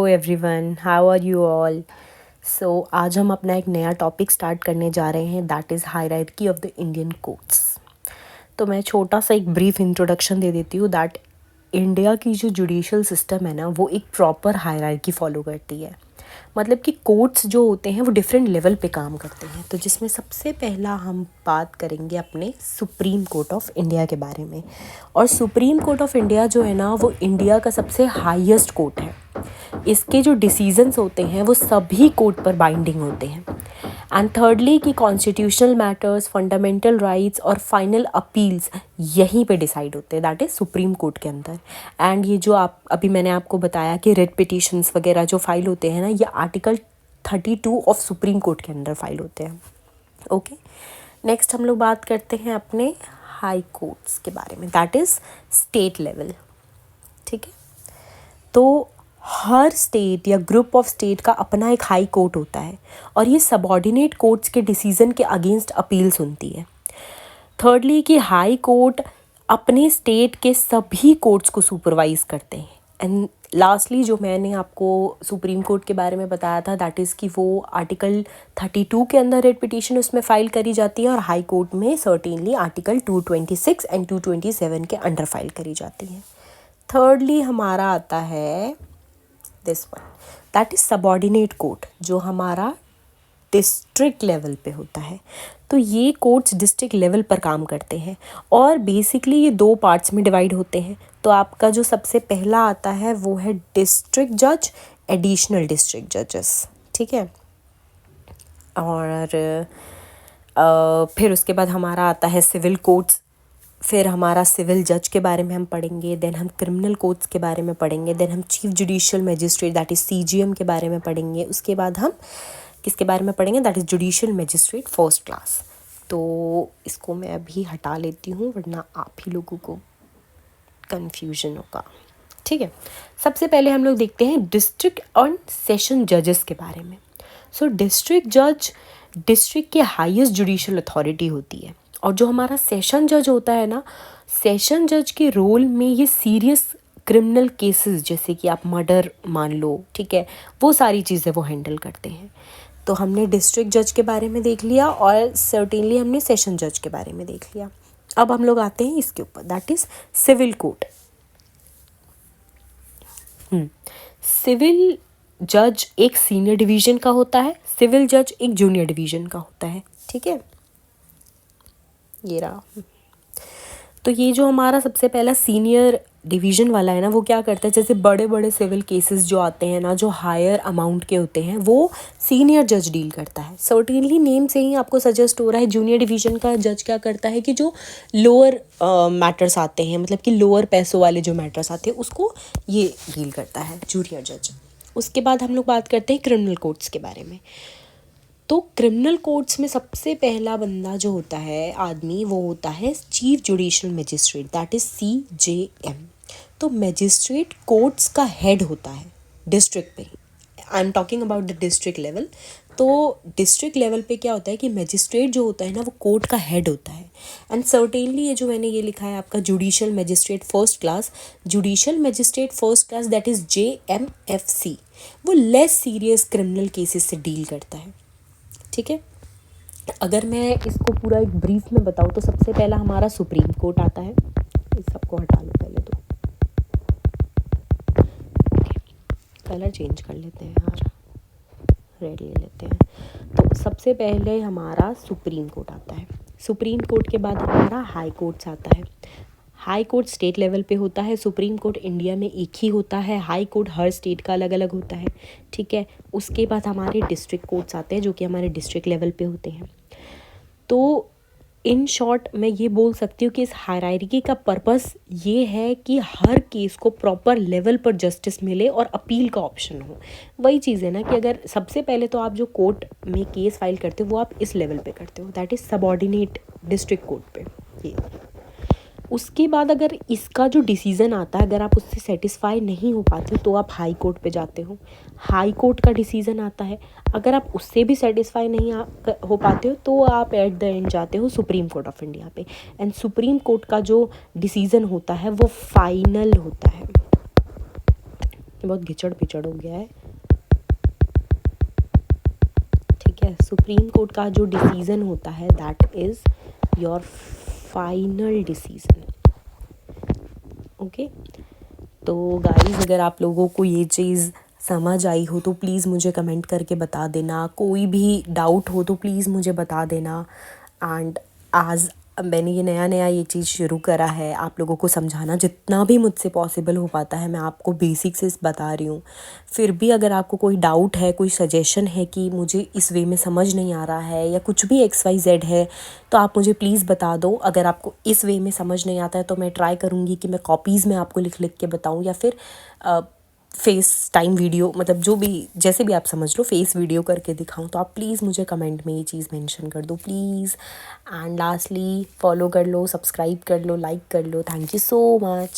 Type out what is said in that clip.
Hello everyone, how are you all. आज हम अपना एक नया टॉपिक स्टार्ट करने जा रहे हैं, that is hierarchy of the Indian courts. तो मैं छोटा सा एक ब्रीफ इंट्रोडक्शन दे देती हूँ दैट इंडिया की जो जुडिशल सिस्टम है ना, वो एक प्रॉपर हायरार्की फॉलो करती है। मतलब कि कोर्ट्स जो होते हैं वो डिफरेंट लेवल पे काम करते हैं। तो जिसमें सबसे पहला हम बात करेंगे अपने सुप्रीम कोर्ट ऑफ इंडिया के बारे में। और सुप्रीम कोर्ट ऑफ इंडिया जो है ना, वो इंडिया का सबसे हाईएस्ट कोर्ट है। इसके जो डिसीजंस होते हैं वो सभी कोर्ट पर बाइंडिंग होते हैं। एंड थर्डली कि कॉन्स्टिट्यूशनल मैटर्स, फंडामेंटल राइट्स और फाइनल अपील्स यहीं पे डिसाइड होते हैं, दैट इज़ सुप्रीम कोर्ट के अंदर। एंड ये जो आप अभी मैंने आपको बताया कि रिट पिटिशंस वगैरह जो फाइल होते हैं ना, ये आर्टिकल 32 ऑफ सुप्रीम कोर्ट के अंदर फाइल होते हैं। ओके, नेक्स्ट हम लोग बात करते हैं अपने हाई कोर्ट्स के बारे में, दैट इज़ स्टेट लेवल। ठीक है, तो हर स्टेट या ग्रुप ऑफ स्टेट का अपना एक हाई कोर्ट होता है और ये सबऑर्डिनेट कोर्ट्स के डिसीजन के अगेंस्ट अपील सुनती है। थर्डली कि हाई कोर्ट अपने स्टेट के सभी कोर्ट्स को सुपरवाइज करते हैं। एंड लास्टली जो मैंने आपको सुप्रीम कोर्ट के बारे में बताया था, दैट इज़ कि वो आर्टिकल 32 के अंदर रिट पिटिशन उसमें फाइल करी जाती है और हाई कोर्ट में सर्टेनली आर्टिकल 226 एंड 227 के अंडर फाइल करी जाती है। थर्डली हमारा आता है this one, that is subordinate court, जो हमारा डिस्ट्रिक्ट लेवल पे होता है। तो ये कोर्ट्स डिस्ट्रिक्ट लेवल पर काम करते हैं और बेसिकली ये दो पार्ट्स में डिवाइड होते हैं। तो आपका जो सबसे पहला आता है वो है डिस्ट्रिक्ट जज, एडिशनल डिस्ट्रिक्ट जजेस। ठीक है, और फिर उसके बाद हमारा आता है सिविल कोर्ट्स। फिर हमारा सिविल जज के बारे में हम पढ़ेंगे, देन हम क्रिमिनल कोर्ट्स के बारे में पढ़ेंगे, देन हम chief judicial magistrate that is CGM के बारे में पढ़ेंगे। उसके बाद हम किसके बारे में पढ़ेंगे, that is judicial magistrate first class. तो इसको मैं अभी हटा लेती हूँ वरना आप ही लोगों को कन्फ्यूजन होगा। ठीक है, सबसे पहले हम लोग देखते हैं डिस्ट्रिक्ट और सेशन जजेस के बारे में। सो डिस्ट्रिक्ट जज डिस्ट्रिक्ट के हाईएस्ट जुडिशियल अथॉरिटी होती है और जो हमारा सेशन जज होता है ना, सेशन जज के रोल में ये सीरियस क्रिमिनल केसेस जैसे कि आप मर्डर मान लो, ठीक है, वो सारी चीज़ें वो हैंडल करते हैं। तो हमने डिस्ट्रिक्ट जज के बारे में देख लिया और सर्टेनली हमने सेशन जज के बारे में देख लिया। अब हम लोग आते हैं इसके ऊपर, that is civil court. Civil जज एक सीनियर डिवीज़न का होता है, सिविल जज एक जूनियर डिवीज़न का होता है। ठीक है, ये रहा। तो ये जो हमारा सबसे पहला सीनियर डिवीज़न वाला है ना, वो क्या करता है, जैसे बड़े बड़े सिविल केसेस जो आते हैं ना, जो हायर अमाउंट के होते हैं, वो सीनियर जज डील करता है। सर्टेनली नेम से ही आपको सजेस्ट हो रहा है। जूनियर डिवीज़न का जज क्या करता है कि जो लोअर मैटर्स आते हैं, मतलब कि लोअर पैसों वाले जो मैटर्स आते हैं, उसको ये डील करता है जूनियर जज। उसके बाद हम लोग बात करते हैं क्रिमिनल कोर्ट्स के बारे में। तो क्रिमिनल कोर्ट्स में सबसे पहला बंदा जो होता है आदमी, वो होता है chief judicial magistrate, that is CJM। तो मजिस्ट्रेट कोर्ट्स का हेड होता है डिस्ट्रिक्ट पे। I am talking about the district level. तो डिस्ट्रिक्ट लेवल पे क्या होता है कि मजिस्ट्रेट जो होता है ना, वो कोर्ट का हेड होता है। एंड सर्टेनली ये जो मैंने ये लिखा है आपका judicial magistrate first class, judicial magistrate first class that is JMFC, वो लेस सीरियस क्रिमिनल केसेस से डील करता है। ठीक है, अगर मैं इसको पूरा एक ब्रीफ में बताऊँ तो सबसे पहला हमारा सुप्रीम कोर्ट आता है। इस सबको हटा लो पहले तो, कलर चेंज कर लेते हैं यार, रेड ले लेते हैं। तो सबसे पहले हमारा सुप्रीम कोर्ट आता है। सुप्रीम कोर्ट के बाद हमारा हाई कोर्ट्स आता है। हाई कोर्ट स्टेट लेवल पे होता है, सुप्रीम कोर्ट इंडिया में एक ही होता है, हाई कोर्ट हर स्टेट का अलग अलग होता है। ठीक है, उसके बाद हमारे डिस्ट्रिक्ट कोर्ट्स आते हैं जो कि हमारे डिस्ट्रिक्ट लेवल पे होते हैं। तो इन शॉर्ट मैं ये बोल सकती हूँ कि इस हायरार्की का पर्पस ये है कि हर केस को प्रॉपर लेवल पर जस्टिस मिले और अपील का ऑप्शन हो। वही चीज़ है ना कि अगर सबसे पहले तो आप जो कोर्ट में केस फाइल करते हो वो आप इस लेवल पे करते हो, that is subordinate district court पे। ये उसके बाद अगर इसका जो डिसीज़न आता है, अगर आप उससे सेटिस्फाई नहीं हो पाते तो आप हाई कोर्ट पे जाते हो। हाई कोर्ट का डिसीज़न आता है, अगर आप उससे भी सेटिस्फाई नहीं हो पाते हो तो आप एट द एंड जाते हो सुप्रीम कोर्ट ऑफ इंडिया पे। एंड सुप्रीम कोर्ट का जो डिसीज़न होता है वो फाइनल होता है। बहुत घिचड़ पिचड़ हो गया है, ठीक है। सुप्रीम कोर्ट का जो डिसीज़न होता है that is your final decision, okay. तो गाइस, अगर आप लोगों को ये चीज़ समझ आई हो तो प्लीज़ मुझे कमेंट करके बता देना, कोई भी डाउट हो तो प्लीज़ मुझे बता देना। एंड आज मैंने ये नया ये चीज़ शुरू करा है आप लोगों को समझाना, जितना भी मुझसे पॉसिबल हो पाता है मैं आपको बेसिक से बता रही हूँ। फिर भी अगर आपको कोई डाउट है, कोई सजेशन है कि मुझे इस वे में समझ नहीं आ रहा है या कुछ भी XYZ है, तो आप मुझे प्लीज़ बता दो। अगर आपको इस वे में समझ नहीं आता है तो मैं ट्राई करूँगी कि मैं कॉपीज़ में आपको लिख लिख के बताऊँ, या फिर फेस टाइम वीडियो, मतलब जो भी जैसे भी आप समझ लो, फेस वीडियो करके दिखाऊं। तो आप प्लीज़ मुझे कमेंट में ये चीज़ मेंशन कर दो प्लीज़। एंड लास्टली फॉलो कर लो, सब्सक्राइब कर लो, लाइक कर लो। Thank you so much.